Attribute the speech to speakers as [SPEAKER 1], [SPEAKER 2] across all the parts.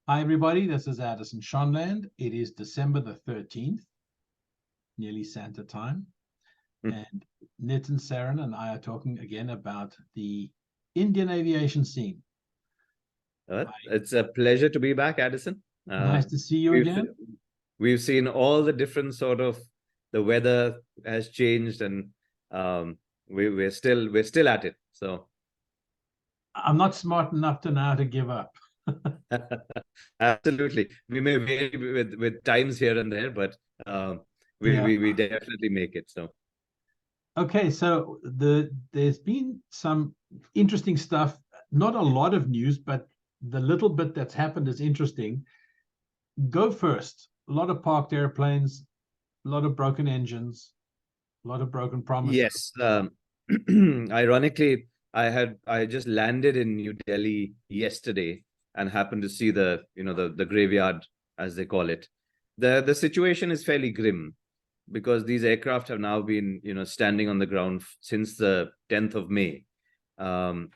[SPEAKER 1] Hi, everybody. This is Addison Shonland. It is December the 13th, nearly Santa time. And Nitin, Sarin, and I are talking again about the Indian aviation scene.
[SPEAKER 2] It's a pleasure to be back, Addison.
[SPEAKER 1] Nice to see you
[SPEAKER 2] We've
[SPEAKER 1] again.
[SPEAKER 2] we've seen all the different sort of the weather has changed, and we're still at it. So
[SPEAKER 1] I'm not smart enough to know how to give up.
[SPEAKER 2] absolutely, we may vary with times here and there, but we,
[SPEAKER 1] Yeah.
[SPEAKER 2] we definitely make it. So
[SPEAKER 1] Okay, so there's been some interesting stuff. Not a lot of news, but the little bit that's happened is interesting. Go first. A lot of parked airplanes, a lot of broken engines, a lot of broken promises.
[SPEAKER 2] yes, ironically, I just landed in New Delhi yesterday and happened to see the graveyard, as they call it. The situation is fairly grim because these aircraft have now been standing on the ground since the 10th of May, and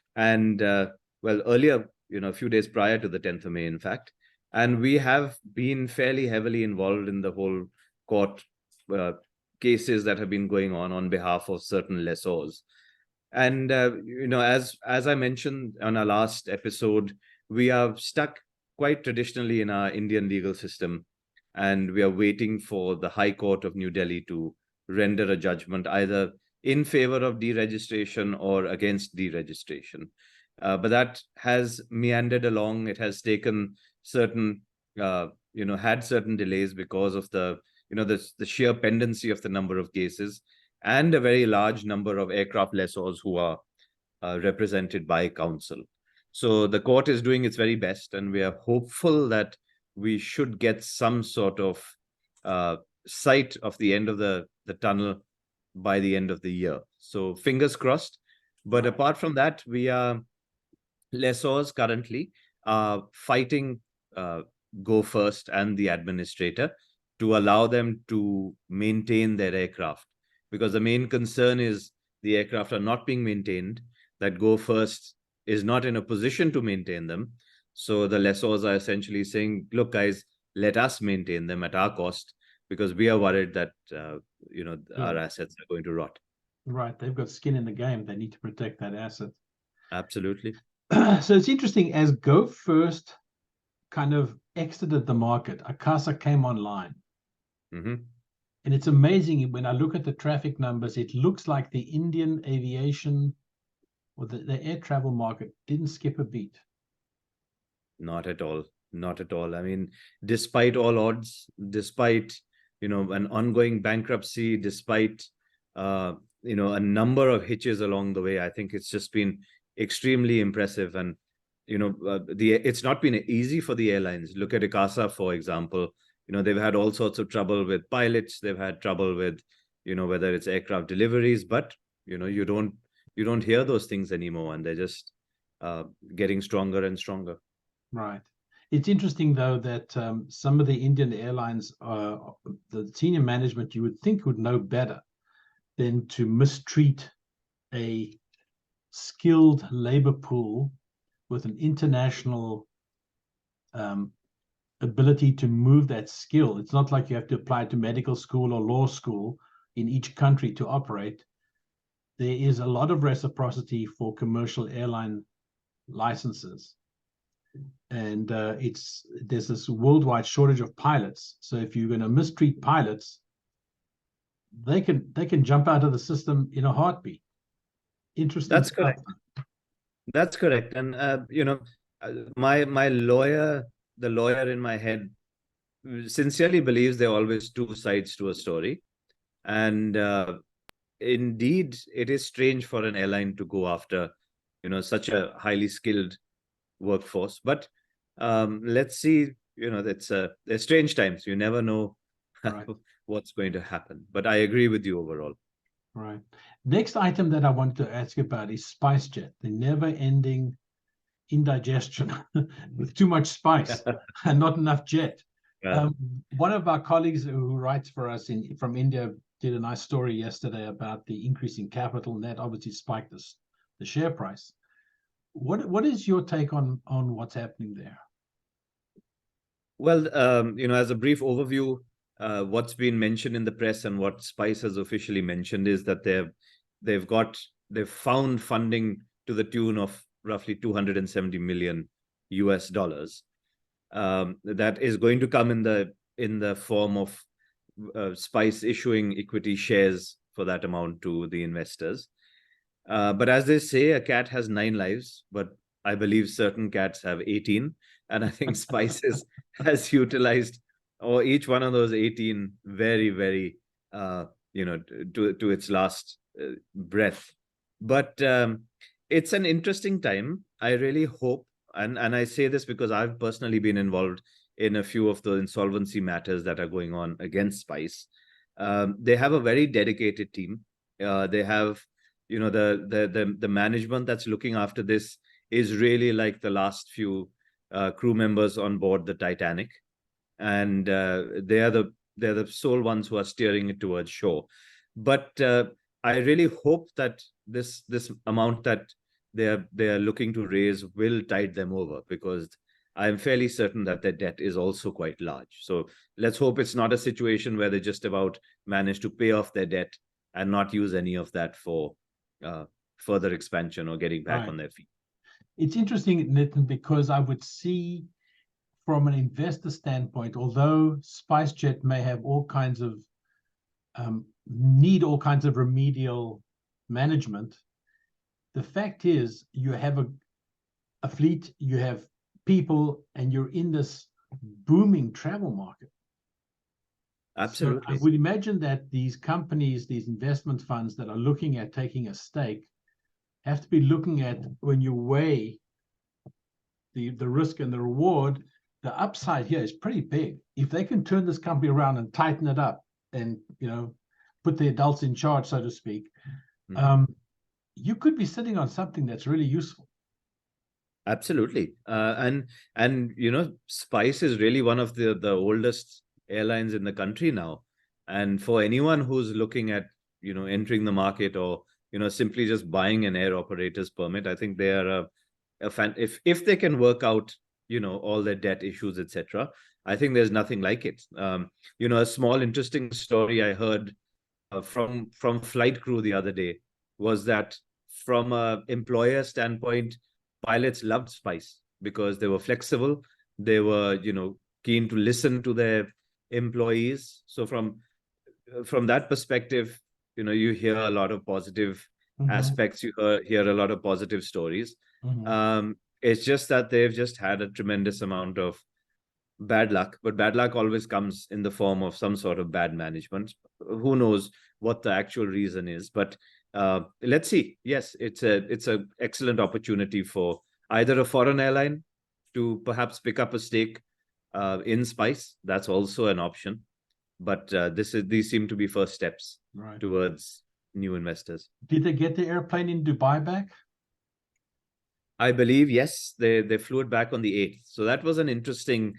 [SPEAKER 2] well, earlier, a few days prior to the 10th of May, in fact. And we have been fairly heavily involved in the whole court uh, cases that have been going on behalf of certain lessors. And as I mentioned on our last episode, we are stuck quite traditionally in our Indian legal system, and we are waiting for the High Court of New Delhi to render a judgment either in favor of deregistration or against deregistration. But that has meandered along. It has taken certain, had certain delays because of the sheer pendency of the number of cases and a very large number of aircraft lessors who are represented by counsel. So the court is doing its very best, and we are hopeful that we should get some sort of sight of the end of the tunnel by the end of the year. So fingers crossed. But apart from that, we are lessors currently are fighting Go First and the administrator to allow them to maintain their aircraft, because the main concern is the aircraft are not being maintained, that Go First is not in a position to maintain them. So the lessors are essentially saying, look, guys, let us maintain them at our cost, because we are worried that our assets are going to rot.
[SPEAKER 1] Right. They've got skin in the game. They need to protect that asset.
[SPEAKER 2] Absolutely.
[SPEAKER 1] So it's interesting, as Go First kind of exited the market, Akasa came online.
[SPEAKER 2] Mm-hmm.
[SPEAKER 1] And it's amazing when I look at the traffic numbers, it looks like the Indian aviation or the air travel market didn't skip a beat.
[SPEAKER 2] Not at all. Not at all. I mean, despite all odds, despite, an ongoing bankruptcy, despite, a number of hitches along the way, I think it's just been extremely impressive. And, it's not been easy for the airlines. Look at Ikasa, for example. They've had all sorts of trouble with pilots. They've had trouble with, whether it's aircraft deliveries, but, you don't hear those things anymore, and they're just getting stronger and stronger.
[SPEAKER 1] Right. It's interesting, though, that some of the Indian airlines, the senior management, you would think would know better than to mistreat a skilled labor pool with an international ability to move that skill. It's not like you have to apply to medical school or law school in each country to operate. There is a lot of reciprocity for commercial airline licenses. And there's this worldwide shortage of pilots. So if you're going to mistreat pilots, they can jump out of the system in a heartbeat. Interesting
[SPEAKER 2] That's
[SPEAKER 1] stuff.
[SPEAKER 2] correct. That's correct. And my lawyer, the lawyer in my head, sincerely believes there are always two sides to a story. And indeed, it is strange for an airline to go after, such a highly skilled workforce. But let's see. They're strange times. You never know
[SPEAKER 1] Right.
[SPEAKER 2] what's going to happen. But I agree with you overall.
[SPEAKER 1] Right. Next item that I wanted to ask you about is SpiceJet, the never-ending indigestion with too much spice and not enough jet. One of our colleagues who writes for us from India did a nice story yesterday about the increase in capital, and that obviously spiked the share price. What is your take on what's happening there?
[SPEAKER 2] Well, as a brief overview, what's been mentioned in the press and what Spice has officially mentioned is that they've found funding to the tune of roughly 270 million US dollars. That is going to come in the form of Spice issuing equity shares for that amount to the investors. But as they say, a cat has 9 lives, but I believe certain cats have 18. And I think Spices has utilized or each one of those 18 very, very, to its last breath. But it's an interesting time. I really hope, and I say this because I've personally been involved in a few of the insolvency matters that are going on against Spice. They have a very dedicated team. They have the management that's looking after this is really like the last few crew members on board the Titanic, and they're the sole ones who are steering it towards shore. But I really hope that this amount that they are looking to raise will tide them over, because I'm fairly certain that their debt is also quite large. So let's hope it's not a situation where they just about manage to pay off their debt and not use any of that for further expansion or getting back on their feet.
[SPEAKER 1] It's interesting, Nitin, because I would see from an investor standpoint, although SpiceJet may have all kinds of need all kinds of remedial management, the fact is you have a fleet, you have people, and you're in this booming travel market.
[SPEAKER 2] Absolutely.
[SPEAKER 1] So I would imagine that these companies, these investment funds that are looking at taking a stake, have to be looking at, when you weigh the risk and the reward, the upside here is pretty big. If they can turn this company around and tighten it up and put the adults in charge, so to speak, you could be sitting on something that's really useful.
[SPEAKER 2] Absolutely. And Spice is really one of the oldest airlines in the country now. And for anyone who's looking at, entering the market or, simply just buying an air operator's permit, I think they are a fan. If they can work out, all their debt issues, etc., I think there's nothing like it. A small interesting story I heard from flight crew the other day was that from a employer standpoint, pilots loved Spice because they were flexible. They were, keen to listen to their employees. So from that perspective, you hear a lot of positive aspects. You hear a lot of positive stories. It's just that they've just had a tremendous amount of bad luck, but bad luck always comes in the form of some sort of bad management. Who knows what the actual reason is? But let's see. Yes, it's a excellent opportunity for either a foreign airline to perhaps pick up a stake in Spice. That's also an option. But these seem to be first steps towards new investors.
[SPEAKER 1] Did they get the airplane in Dubai back?
[SPEAKER 2] I believe, yes, they flew it back on the 8th. So that was an interesting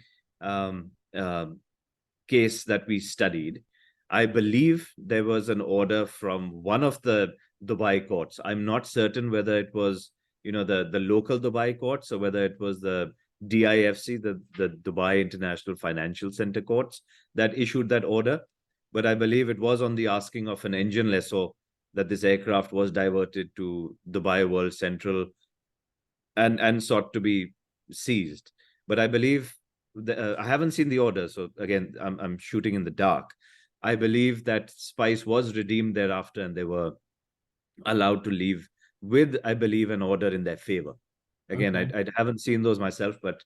[SPEAKER 2] case that we studied. I believe there was an order from one of the Dubai courts. I'm not certain whether it was, the local Dubai courts or whether it was the DIFC, the Dubai International Financial Center courts that issued that order. But I believe it was on the asking of an engine lessor that this aircraft was diverted to Dubai World Central and sought to be seized. But I believe I haven't seen the order, so again, I'm shooting in the dark. I believe that Spice was redeemed thereafter, and they were allowed to leave with, I believe, an order in their favor. Again, I haven't seen those myself, but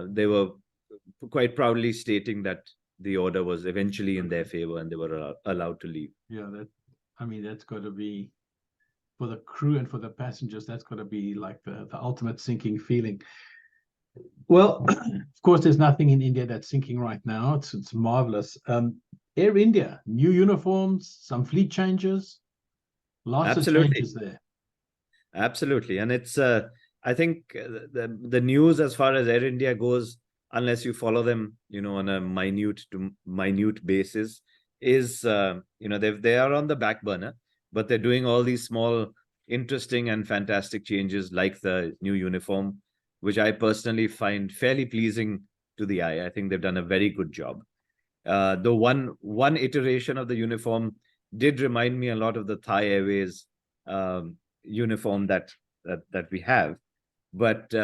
[SPEAKER 2] they were quite proudly stating that the order was eventually in their favor, and they were allowed to leave.
[SPEAKER 1] Yeah, that's got to be, for the crew and for the passengers, that's got to be like the ultimate sinking feeling. Well, of course, there's nothing in India that's sinking right now. It's marvelous. Air India, new uniforms, some fleet changes, lots of changes there.
[SPEAKER 2] Absolutely, and it's I think the news as far as Air India goes, unless you follow them, on a minute to minute basis, is they are on the back burner, but they're doing all these small, interesting and fantastic changes, like the new uniform, which I personally find fairly pleasing to the eye. I think they've done a very good job. The one iteration of the uniform did remind me a lot of the Thai Airways uniform that we have. But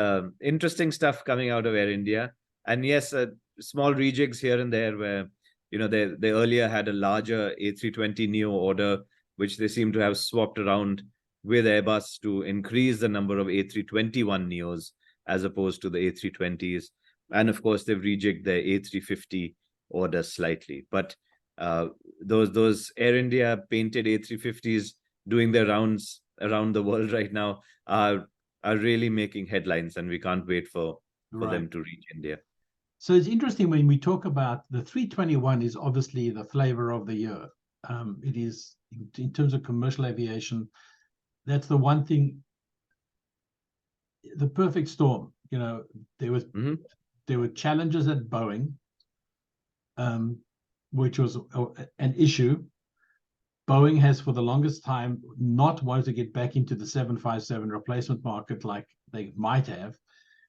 [SPEAKER 2] interesting stuff coming out of Air India. And yes, small rejigs here and there where, they earlier had a larger A320neo order, which they seem to have swapped around with Airbus to increase the number of A321neos as opposed to the A320s. And of course, they've rejigged their A350 order slightly. But those Air India painted A350s doing their rounds around the world right now are really making headlines, and we can't wait for them to reach India.
[SPEAKER 1] So it's interesting when we talk about the 321 is obviously the flavor of the year. It is, in terms of commercial aviation, that's the one thing, the perfect storm. There were challenges at Boeing, which was an issue. Boeing has for the longest time not wanted to get back into the 757 replacement market like they might have,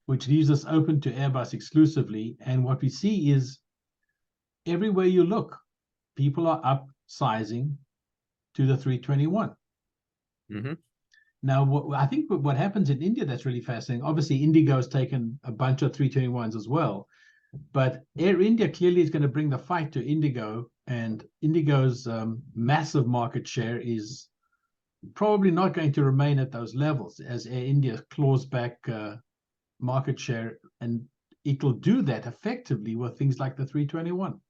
[SPEAKER 1] which leaves us open to Airbus exclusively. And what we see is everywhere you look, people are upsizing to the 321. Now, I think what happens in India that's really fascinating, obviously Indigo has taken a bunch of 321s as well, but Air India clearly is going to bring the fight to Indigo, and Indigo's massive market share is probably not going to remain at those levels as Air India claws back market share, and it will do that effectively with things like the 321.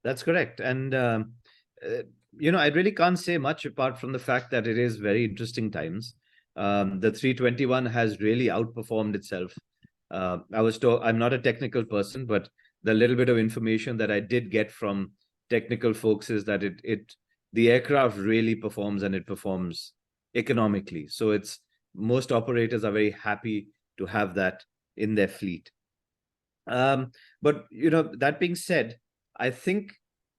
[SPEAKER 2] That's correct. And, I really can't say much apart from the fact that it is very interesting times. The 321 has really outperformed itself. I was told, I'm not a technical person, but the little bit of information that I did get from technical folks is that the aircraft really performs, and it performs economically. So most operators are very happy to have that in their fleet. But that being said, I think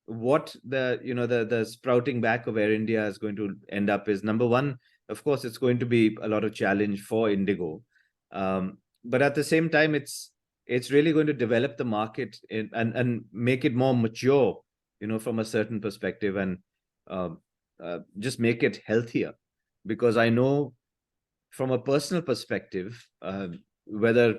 [SPEAKER 2] what the sprouting back of Air India is going to end up is, number one, of course, it's going to be a lot of challenge for Indigo. But at the same time, it's really going to develop the market and make it more mature, from a certain perspective, and just make it healthier. Because I know from a personal perspective, whether,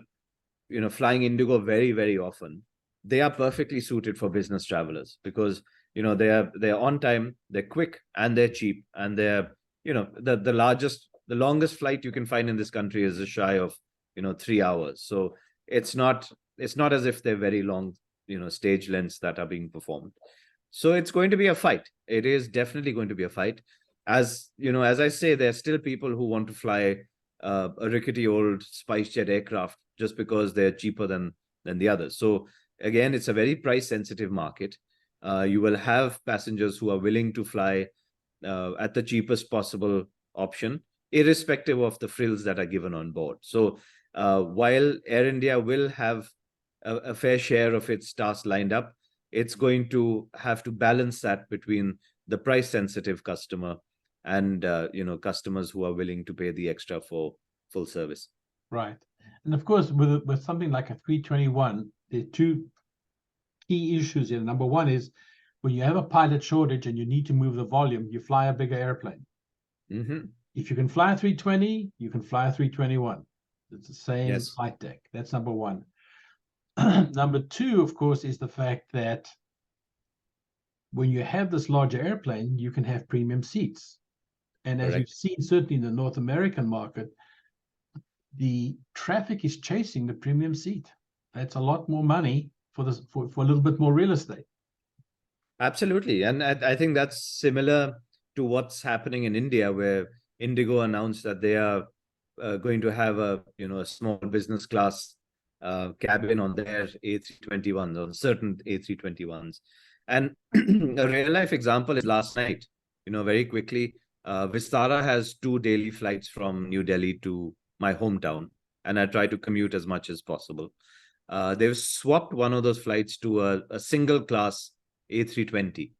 [SPEAKER 2] flying Indigo very, very often, they are perfectly suited for business travelers because, they're on time, they're quick, and they're cheap. And they're, the longest flight you can find in this country is a shy of, 3 hours. So it's not as if they're very long, stage lengths that are being performed. So it's going to be a fight. It is definitely going to be a fight. As I say, there are still people who want to fly a rickety old SpiceJet aircraft just because they're cheaper than the others. So again, it's a very price sensitive market. You will have passengers who are willing to fly at the cheapest possible option, irrespective of the frills that are given on board. So while Air India will have a fair share of its stars lined up, it's going to have to balance that between the price sensitive customer and customers who are willing to pay the extra for full service.
[SPEAKER 1] Right. And of course, with something like a 321, there are two key issues here. Number one is when you have a pilot shortage and you need to move the volume, you fly a bigger airplane. If you can fly a 320, you can fly a 321. It's the same flight deck. That's number one. Number two, of course, is the fact that when you have this larger airplane, you can have premium seats. And as you've seen, certainly in the North American market, the traffic is chasing the premium seat. That's a lot more money for a little bit more real estate.
[SPEAKER 2] Absolutely. And I think that's similar to what's happening in India, where Indigo announced that they are going to have a small business class cabin on their A321s, on certain A321s. And a real life example is last night, very quickly, Vistara has 2 daily flights from New Delhi to my hometown, and I try to commute as much as possible. They've swapped one of those flights to a single class A320.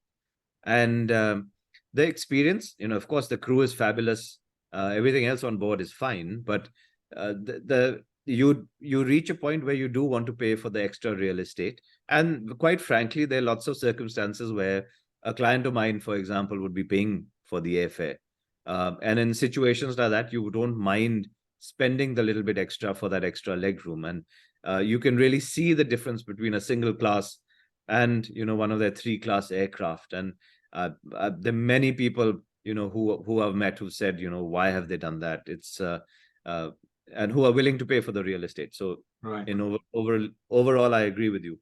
[SPEAKER 2] And the experience, of course, the crew is fabulous. Everything else on board is fine, but the you reach a point where you do want to pay for the extra real estate. And quite frankly, there are lots of circumstances where a client of mine, for example, would be paying for the airfare. And in situations like that, you don't mind spending the little bit extra for that extra leg room. And you can really see the difference between a single class and, one of their 3-class aircraft. And there are many people, who I've met who said, why have they done that? It's and who are willing to pay for the real estate. So,
[SPEAKER 1] Right.
[SPEAKER 2] Overall, I agree with you.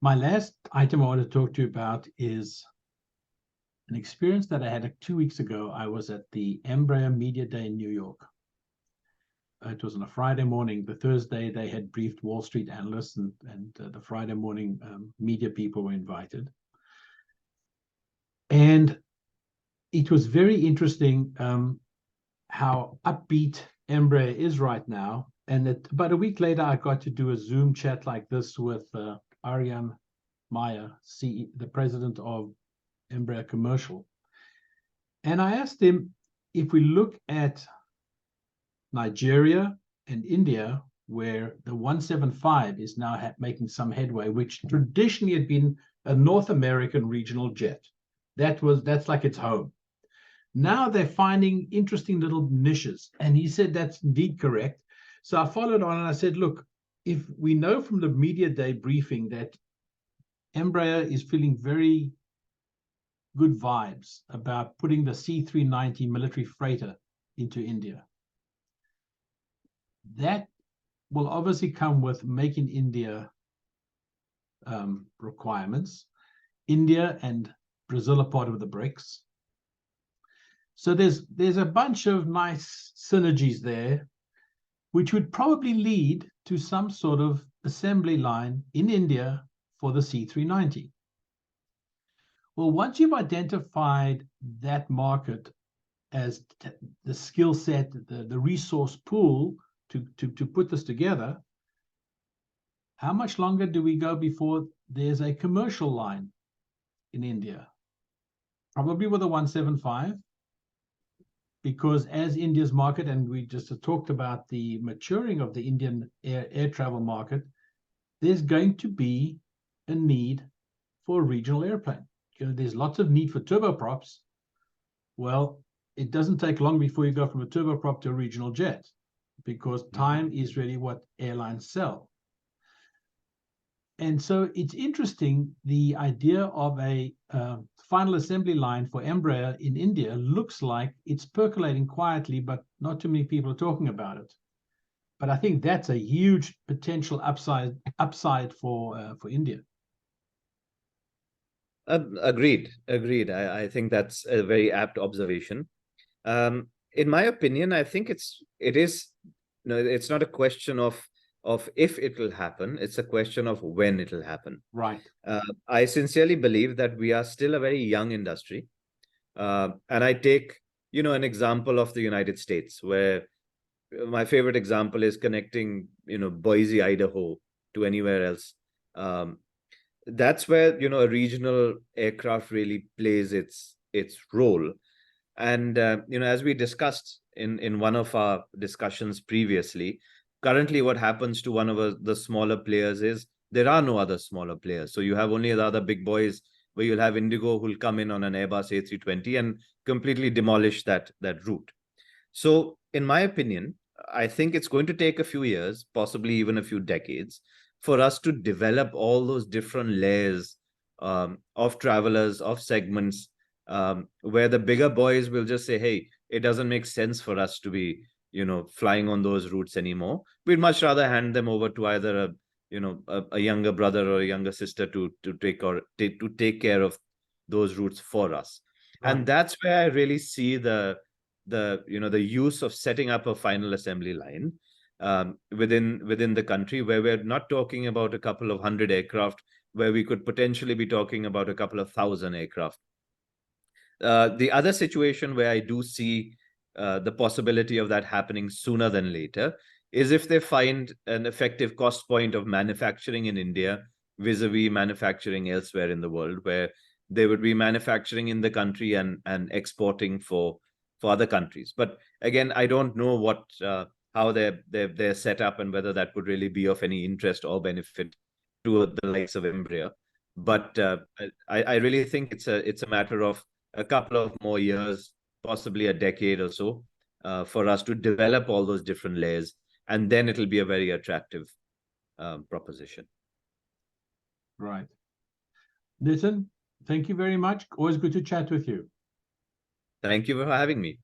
[SPEAKER 1] My last item I want to talk to you about is an experience that I had 2 weeks ago. I was at the Embraer Media Day in New York. It was on a Friday morning. The Thursday, they had briefed Wall Street analysts, and the Friday morning media people were invited. And it was very interesting how upbeat Embraer is right now. And about a week later, I got to do a Zoom chat like this with Arjan Meyer, the president of Embraer Commercial. And I asked him, if we look at Nigeria and India, where the 175 is now making some headway, which traditionally had been a North American regional jet. That's like its home. Now they're finding interesting little niches. And he said that's indeed correct. So I followed on and I said, look, if we know from the media day briefing that Embraer is feeling very good vibes about putting the C-390 military freighter into India, that will obviously come with Make in India requirements. India and Brazil are part of the BRICS. So there's a bunch of nice synergies there, which would probably lead to some sort of assembly line in India for the C-390. Well, once you've identified that market as the skill set, the resource pool to put this together, how much longer do we go before there's a commercial line in India? Probably with a 175, because as India's market, and we just talked about the maturing of the Indian air travel market, there's going to be a need for a regional airplane. There's lots of need for turboprops. Well, it doesn't take long before you go from a turboprop to a regional jet, because time is really what airlines sell. And so it's interesting, the idea of a final assembly line for Embraer in India looks like it's percolating quietly, but not too many people are talking about it. But I think that's a huge potential upside for India.
[SPEAKER 2] Agreed. I think that's a very apt observation. In my opinion, I think it is it's not a question of if it will happen, it's a question of when it will happen.
[SPEAKER 1] Right.
[SPEAKER 2] I sincerely believe that we are still a very young industry. And I take, an example of the United States, where my favorite example is connecting, Boise, Idaho to anywhere else. That's where, a regional aircraft really plays its role. And, as we discussed in one of our discussions previously, currently what happens to one of the smaller players is there are no other smaller players. So you have only the other big boys, where you'll have Indigo who'll come in on an Airbus A320 and completely demolish that route. So in my opinion, I think it's going to take a few years, possibly even a few decades, for us to develop all those different layers of travelers, of segments, where the bigger boys will just say, hey, it doesn't make sense for us to be, flying on those routes anymore. We'd much rather hand them over to either a younger brother or a younger sister to take care of those routes for us. Right. And that's where I really see the use of setting up a final assembly line within the country, where we're not talking about a couple of hundred aircraft, where we could potentially be talking about a couple of thousand aircraft. The other situation where I do see the possibility of that happening sooner than later is if they find an effective cost point of manufacturing in India vis-a-vis manufacturing elsewhere in the world, where they would be manufacturing in the country and exporting for other countries. But again, I don't know how they're set up and whether that would really be of any interest or benefit to the likes of Embraer. But I really think it's a matter of a couple of more years, possibly a decade or so, for us to develop all those different layers, and then it'll be a very attractive proposition.
[SPEAKER 1] Right. Listen, thank you very much. Always good to chat with you.
[SPEAKER 2] Thank you for having me.